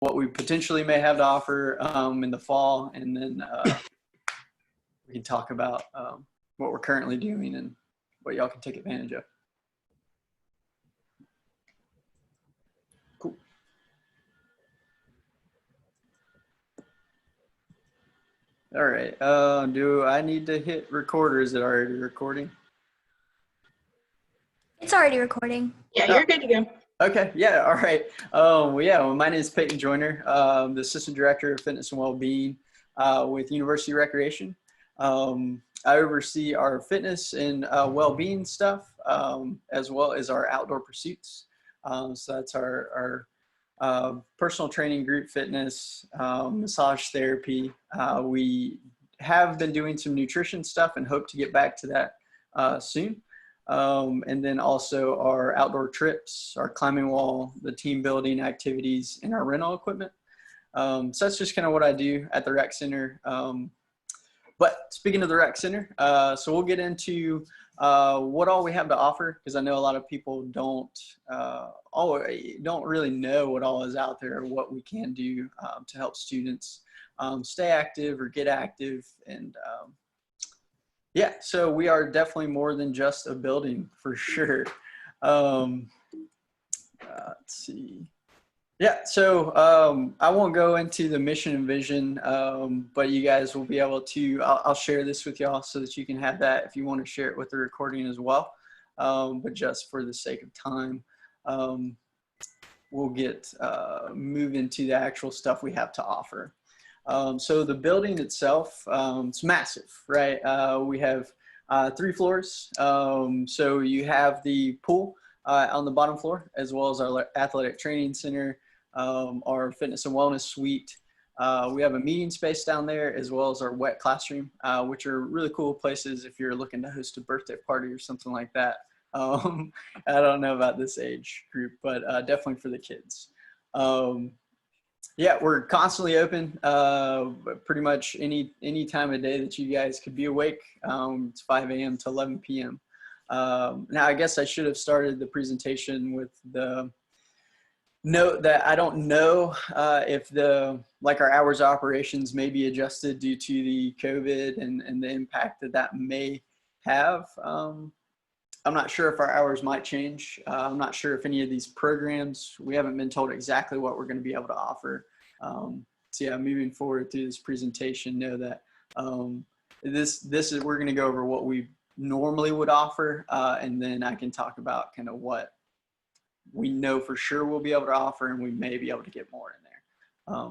what we potentially may have to offer in the fall, and then we can talk about what we're currently doing and what y'all can take advantage of. Cool. All right. Do I need to hit record, or is it already recording? It's already recording. Yeah, you're good to go. Okay. Yeah. All right. Well, my name is Payton Joyner, the Assistant Director of Fitness and Wellbeing with University Recreation. I oversee our fitness and well-being stuff, as well as our outdoor pursuits. So that's our personal training, group fitness, massage therapy. We have been doing some nutrition stuff and hope to get back to that soon. And then also our outdoor trips, our climbing wall, the team building activities, and our rental equipment. So that's just kind of what I do at the rec center. But speaking of the rec center, so we'll get into what all we have to offer, because I know a lot of people don't really know what all is out there, or what we can do to help students stay active or get active. And yeah, so we are definitely more than just a building, for sure. Let's see. Yeah, so I won't go into the mission and vision, but you guys will be able to, I'll share this with y'all so that you can have that if you want to share it with the recording as well. But just for the sake of time, we'll move into the actual stuff we have to offer. So the building itself, it's massive, right? We have 3 floors. So you have the pool on the bottom floor, as well as our athletic training center, our fitness and wellness suite. We have a meeting space down there, as well as our wet classroom, which are really cool places if you're looking to host a birthday party or something like that. I don't know about this age group, but definitely for the kids. Yeah, we're constantly open, pretty much any time of day that you guys could be awake. It's 5 a.m. to 11 p.m. Now, I guess I should have started the presentation with the note that I don't know if our hours of operations may be adjusted due to the COVID and the impact that may have. I'm not sure if our hours might change. I'm not sure if any of these programs, we haven't been told exactly what we're going to be able to offer. So yeah, moving forward through this presentation, know that we're going to go over what we normally would offer, and then I can talk about kind of what we know for sure we'll be able to offer, and we may be able to get more in there.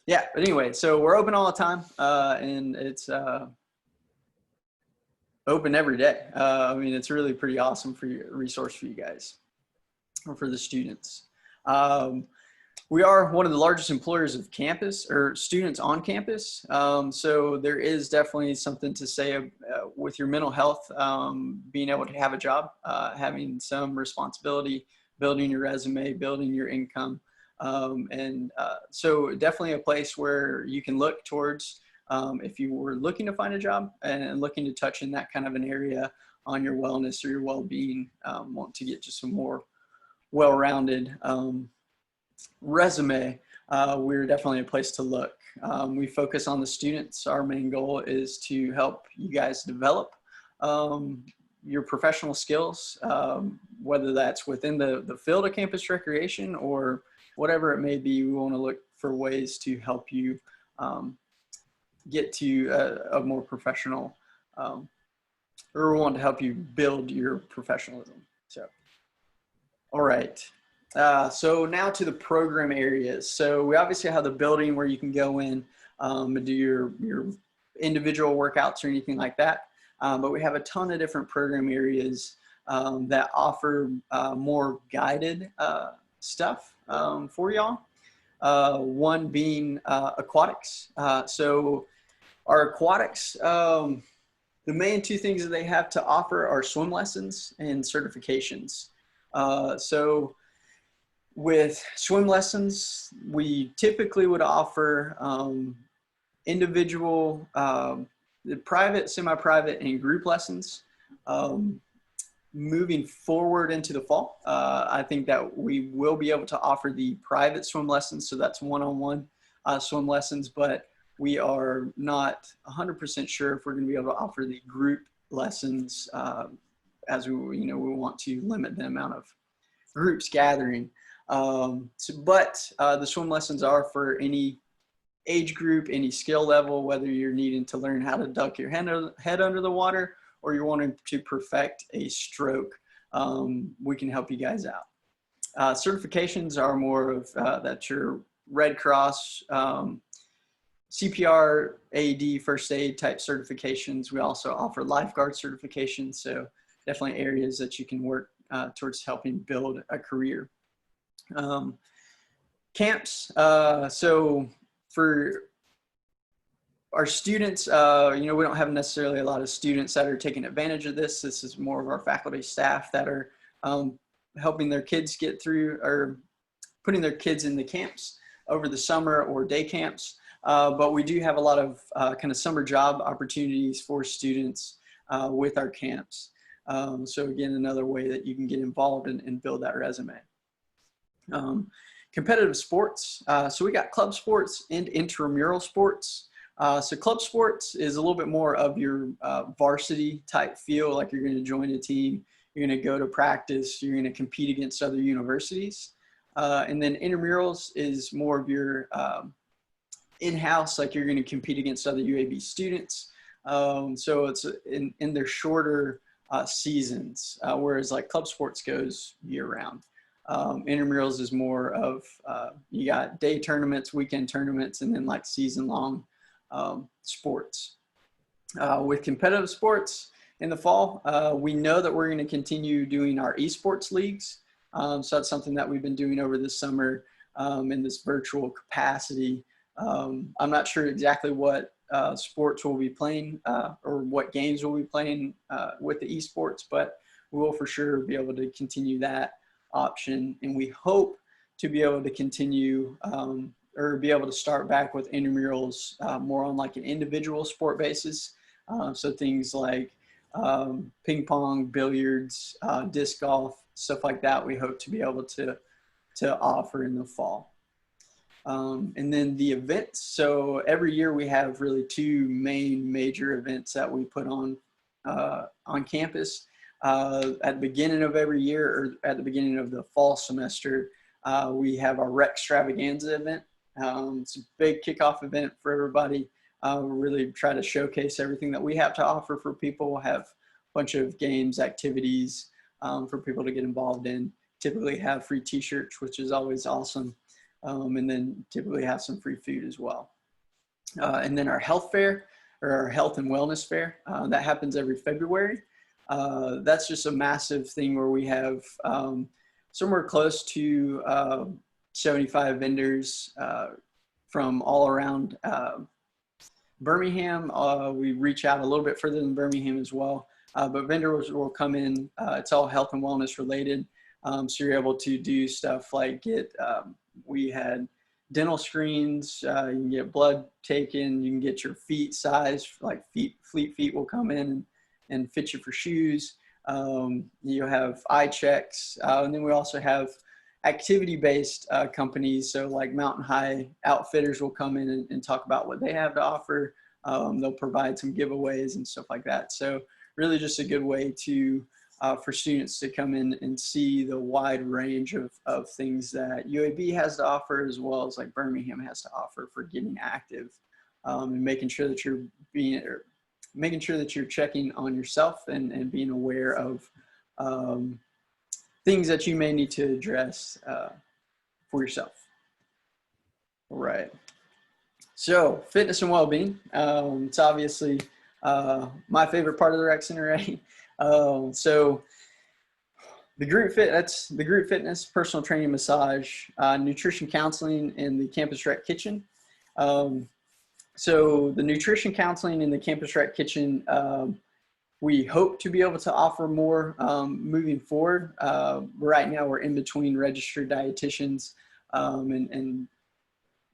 Yeah, but anyway, so we're open all the time, and it's open every day. I mean, it's really pretty awesome resource for you guys, or for the students. We are one of the largest employers of campus, or students on campus. So there is definitely something to say with your mental health, being able to have a job, having some responsibility, building your resume, building your income. So definitely a place where you can look towards if you were looking to find a job and looking to touch in that kind of an area on your wellness or your well-being, want to get just some more well-rounded resume. We're definitely a place to look. We focus on the students. Our main goal is to help you guys develop your professional skills, whether that's within the field of campus recreation or whatever it may be. We want to look for ways to help you get to a more professional, or we want to help you build your professionalism. So, all right. So now to the program areas. So we obviously have the building where you can go in and do your individual workouts or anything like that. But we have a ton of different program areas that offer more guided stuff for y'all. One being aquatics. So our aquatics, the main 2 things that they have to offer are swim lessons and certifications. So with swim lessons, we typically would offer individual, private, semi-private, and group lessons. moving forward into the fall, I think that we will be able to offer the private swim lessons. So that's one-on-one swim lessons, but we are not 100% sure if we're going to be able to offer the group lessons as we want to limit the amount of groups gathering. But the swim lessons are for any age group, any skill level, whether you're needing to learn how to duck your head under the water or you're wanting to perfect a stroke, we can help you guys out. Certifications are more of that your Red Cross, CPR, AED, first aid type certifications. We also offer lifeguard certifications, so definitely areas that you can work towards helping build a career. Camps, so for our students, we don't have necessarily a lot of students that are taking advantage of this. This is more of our faculty staff that are helping their kids get through or putting their kids in the camps over the summer or day camps. But we do have a lot of kind of summer job opportunities for students with our camps. So again, another way that you can get involved and build that resume. Competitive sports. So we got club sports and intramural sports. So club sports is a little bit more of your varsity type feel, like you're going to join a team, you're going to go to practice, you're going to compete against other universities. And then intramurals is more of your in-house, like you're going to compete against other UAB students. So it's in their shorter seasons, whereas like club sports goes year round. Intramurals is more of, you got day tournaments, weekend tournaments, and then like season long sports. With competitive sports in the fall, we know that we're going to continue doing our esports leagues. So that's something that we've been doing over the summer in this virtual capacity. I'm not sure exactly what sports we'll be playing or what games we'll be playing with the esports, but we will for sure be able to continue that option. And we hope to be able to continue or be able to start back with intramurals more on like an individual sport basis. So things like ping pong, billiards, disc golf, stuff like that, we hope to be able to offer in the fall. And then the events. So every year we have really two main major events that we put on campus. At the beginning of every year or at the beginning of the fall semester, we have our Rec Extravaganza event. It's a big kickoff event for everybody. We really try to showcase everything that we have to offer for people. We'll have a bunch of games, activities for people to get involved in. Typically have free t-shirts, which is always awesome. And then typically have some free food as well. And then our health fair or our health and wellness fair, that happens every February. That's just a massive thing where we have somewhere close to 75 vendors from all around Birmingham. We reach out a little bit further than Birmingham as well, but vendors will come in. It's all health and wellness related. So you're able to do stuff like we had dental screens, you can get blood taken, you can get your feet sized, like Fleet Feet will come in and fit you for shoes. You have eye checks, and then we also have activity-based companies. So like Mountain High Outfitters will come in and talk about what they have to offer. They'll provide some giveaways and stuff like that. So really just a good way to for students to come in and see the wide range of things that UAB has to offer, as well as like Birmingham has to offer for getting active, and making sure that you're making sure that you're checking on yourself and being aware of things that you may need to address for yourself. All right. So fitness and well-being. It's obviously my favorite part of the rec center, right? So the group fitness, personal training, massage, nutrition counseling in the campus rec kitchen. So the nutrition counseling in the campus rec kitchen, we hope to be able to offer more moving forward. Right now we're in between registered dietitians and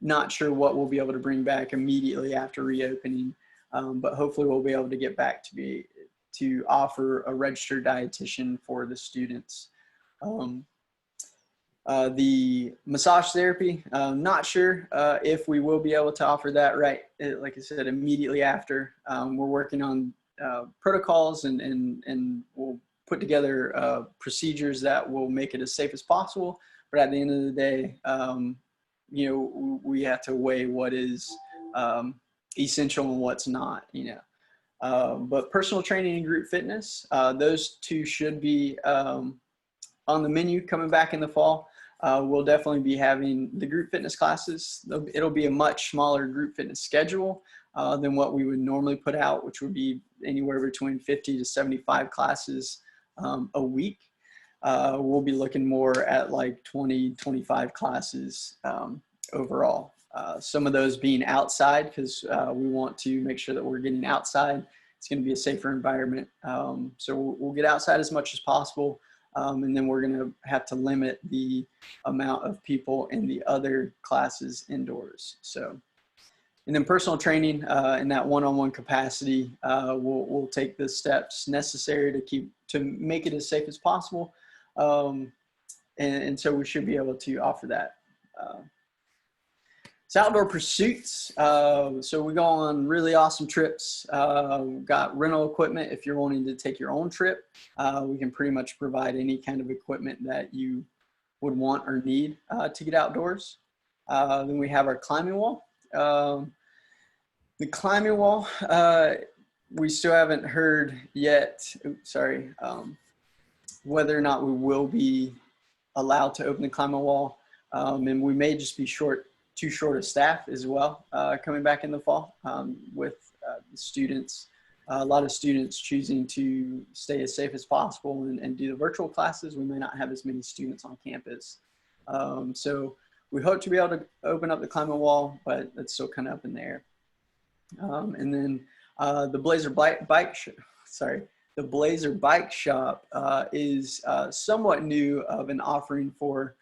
not sure what we'll be able to bring back immediately after reopening. But hopefully we'll be able to get back to to offer a registered dietitian for the students. The massage therapy, not sure if we will be able to offer that like I said, immediately after. We're working on protocols and we'll put together procedures that will make it as safe as possible. But at the end of the day, you know, we have to weigh what is essential and what's not, you know. But personal training and group fitness, those two should be on the menu coming back in the fall. We'll definitely be having the group fitness classes. It'll be a much smaller group fitness schedule than what we would normally put out, which would be anywhere between 50 to 75 classes a week. We'll be looking more at like 20, 25 classes overall. Some of those being outside because we want to make sure that we're getting outside. It's going to be a safer environment. So we'll get outside as much as possible. And then we're going to have to limit the amount of people in the other classes indoors. So, and then personal training in that one-on-one capacity, we'll take the steps necessary to make it as safe as possible. And so we should be able to offer that. It's outdoor pursuits. So we go on really awesome trips. We've got rental equipment. If you're wanting to take your own trip, we can pretty much provide any kind of equipment that you would want or need to get outdoors. Then we have our climbing wall. The climbing wall, we still haven't heard yet, whether or not we will be allowed to open the climbing wall. And we may just be too short of staff as well coming back in the fall with the students. A lot of students choosing to stay as safe as possible and do the virtual classes. We may not have as many students on campus. So we hope to be able to open up the climbing wall, but that's still kind of up in the air. And then the Blazer Bike Shop is somewhat new of an offering for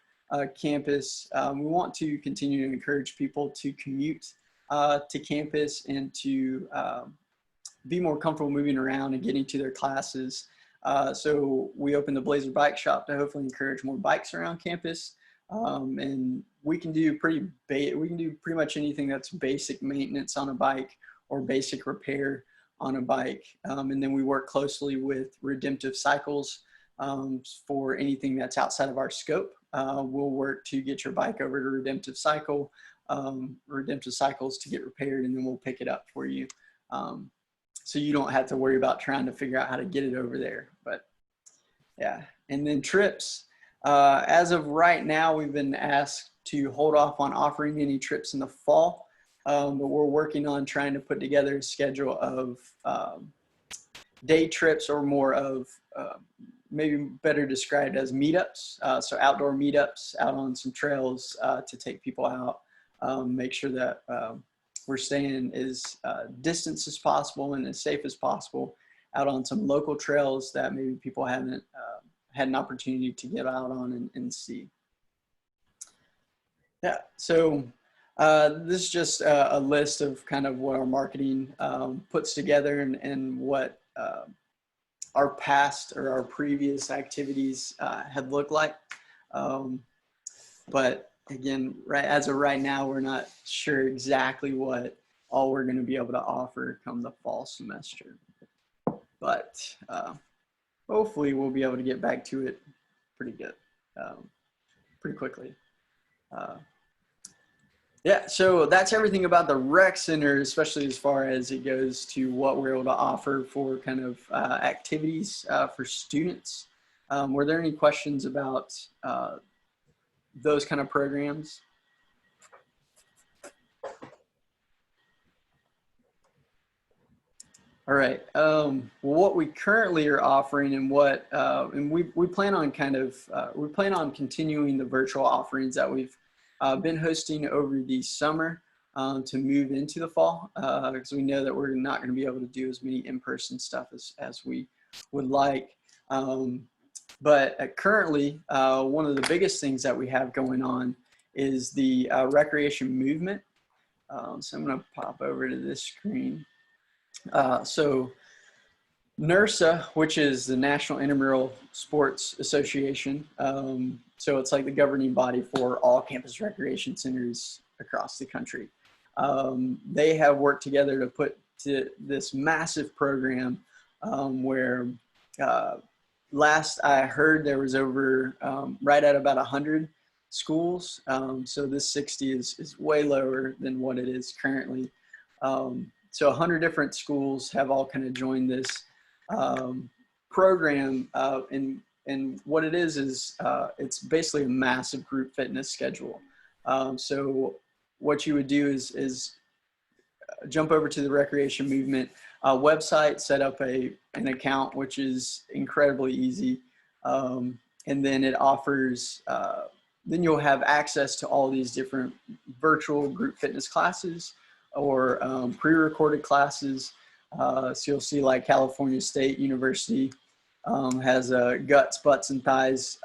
campus. We want to continue to encourage people to commute to campus and to be more comfortable moving around and getting to their classes. So we opened the Blazer Bike Shop to hopefully encourage more bikes around campus. And we can do pretty much anything that's basic maintenance on a bike or basic repair on a bike. And then we work closely with Redemptive Cycles for anything that's outside of our scope. We'll work to get your bike over to Redemptive Cycles to get repaired, and then we'll pick it up for you. So you don't have to worry about trying to figure out how to get it over there. But yeah, and then trips. As of right now, we've been asked to hold off on offering any trips in the fall, but we're working on trying to put together a schedule of day trips or more of maybe better described as meetups. So outdoor meetups out on some trails to take people out, make sure that we're staying as distant as possible and as safe as possible out on some local trails that maybe people haven't had an opportunity to get out on and see. Yeah, so this is just a list of kind of what our marketing puts together and what our past or our previous activities had looked like. But again, as of right now, we're not sure exactly what all we're going to be able to offer come the fall semester. But hopefully we'll be able to get back to it pretty good, pretty quickly. Yeah, so that's everything about the rec center, especially as far as it goes to what we're able to offer for kind of activities for students. Were there any questions about those kind of programs? All right. Well, what we currently are offering and what and we plan on continuing the virtual offerings that we've been hosting over the summer to move into the fall because we know that we're not going to be able to do as many in-person stuff as we would like. But currently, one of the biggest things that we have going on is the recreation movement. So I'm going to pop over to this screen. So NERSA, which is the National Intramural Sports Association. So it's like the governing body for all campus recreation centers across the country. They have worked together to put to this massive program where last I heard there was over right at about 100 schools. So this 60 is way lower than what it is currently. So 100 different schools have all kind of joined this program, and what it is it's basically a massive group fitness schedule. So what you would do is jump over to the Recreation Movement website, set up an account, which is incredibly easy, and then it offers. Then you'll have access to all these different virtual group fitness classes or pre-recorded classes. So you'll see like California State University has a guts, butts, and thighs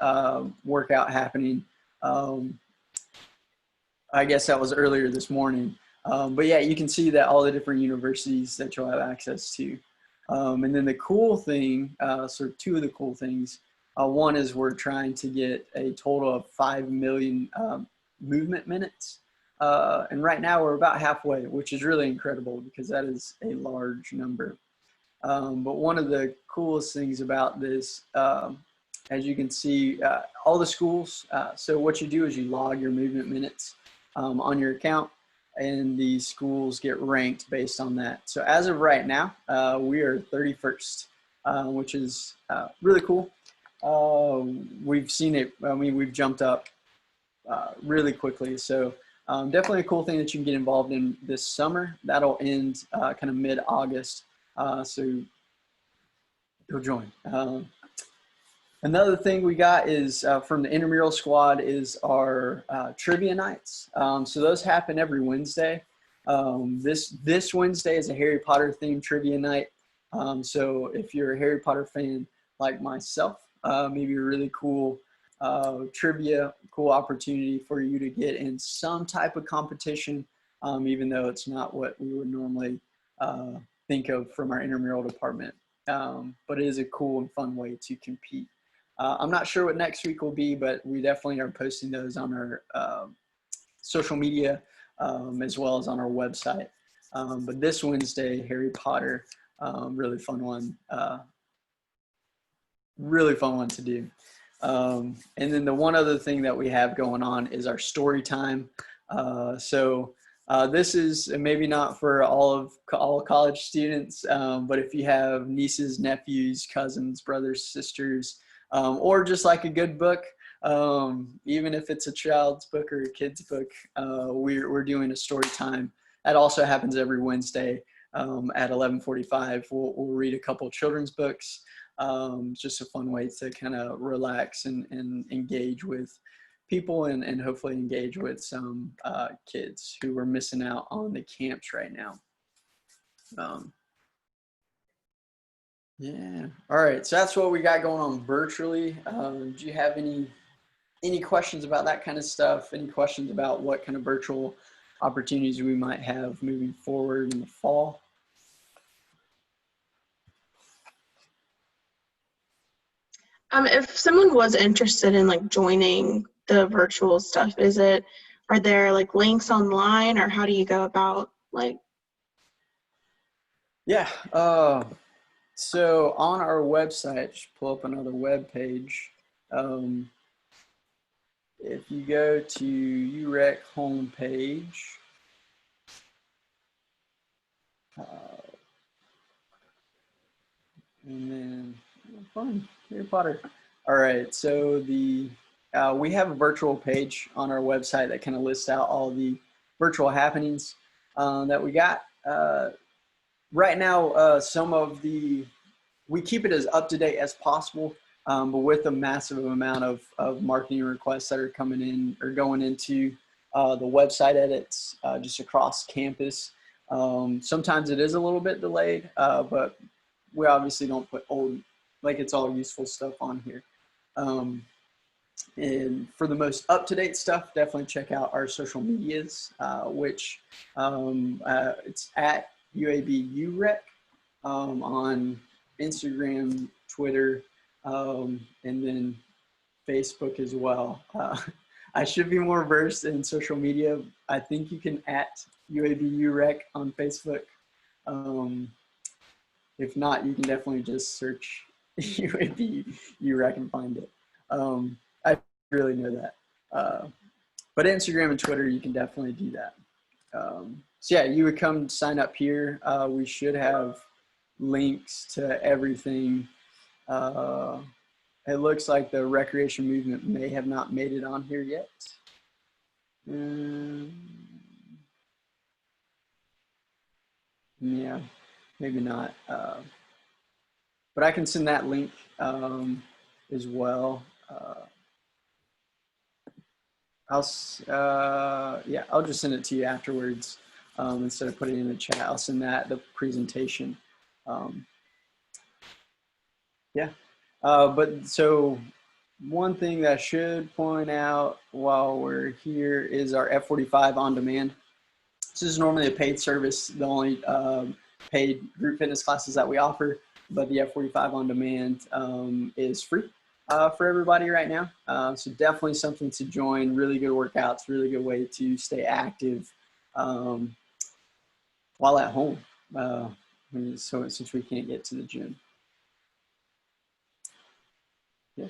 workout happening. I guess that was earlier this morning. But yeah, you can see that all the different universities that you'll have access to. And then the cool thing, sort of two of the cool things, one is we're trying to get a total of 5 million movement minutes. And right now we're about halfway, which is really incredible because that is a large number. But one of the coolest things about this, as you can see, all the schools, so what you do is you log your movement minutes on your account, and the schools get ranked based on that. So as of right now, we are 31st, which is really cool. We've seen it, I mean, we've jumped up really quickly. So definitely a cool thing that you can get involved in this summer. That'll end kind of mid-August. So you'll join. Another thing we got is from the intramural squad is our trivia nights. So those happen every Wednesday. This Wednesday is a Harry Potter themed trivia night. So if you're a Harry Potter fan like myself, maybe a really cool trivia, cool opportunity for you to get in some type of competition, even though it's not what we would normally think of from our intramural department. But it is a cool and fun way to compete. I'm not sure what next week will be, but we definitely are posting those on our social media as well as on our website. But this Wednesday, Harry Potter, really fun one to do. And then the one other thing that we have going on is our story time. So this is maybe not for all college students, but if you have nieces, nephews, cousins, brothers, sisters, or just like a good book, even if it's a child's book or a kid's book, we're doing a story time. That also happens every Wednesday at 11:45. We'll read a couple children's books. Just a fun way to kind of relax and engage with people and hopefully engage with some kids who are missing out on the camps right now. Yeah. All right. So that's what we got going on virtually. Do you have any questions about that kind of stuff? Any questions about what kind of virtual opportunities we might have moving forward in the fall? If someone was interested in like joining the virtual stuff, are there like links online, or how do you go about like? Yeah. So on our website, just pull up another web page. If you go to Urec homepage, and then fun, Harry Potter. All right, so we have a virtual page on our website that kind of lists out all the virtual happenings that we got. Right now, we keep it as up to date as possible, but with a massive amount of marketing requests that are coming in or going into the website edits just across campus. Sometimes it is a little bit delayed, but we obviously don't put it's all useful stuff on here. And for the most up-to-date stuff, definitely check out our social medias, which it's at UAB Urec on Instagram, Twitter, and then Facebook as well. I should be more versed in social media. I think you can at UAB Urec on Facebook. If not, you can definitely just search UAB Urec and find it. I really know that. But Instagram and Twitter, you can definitely do that. So yeah, you would come sign up here. We should have links to everything. It looks like the recreation movement may have not made it on here yet. Yeah, maybe not. But I can send that link as well. I'll just send it to you afterwards instead of putting it in the chat. I'll send that, the presentation. But so one thing that I should point out while we're here is our F45 on demand. This is normally a paid service, the only paid group fitness classes that we offer, but the F45 on demand is free for everybody right now. So definitely something to join. Really good workouts, really good way to stay active while at home. Since we can't get to the gym. Yeah.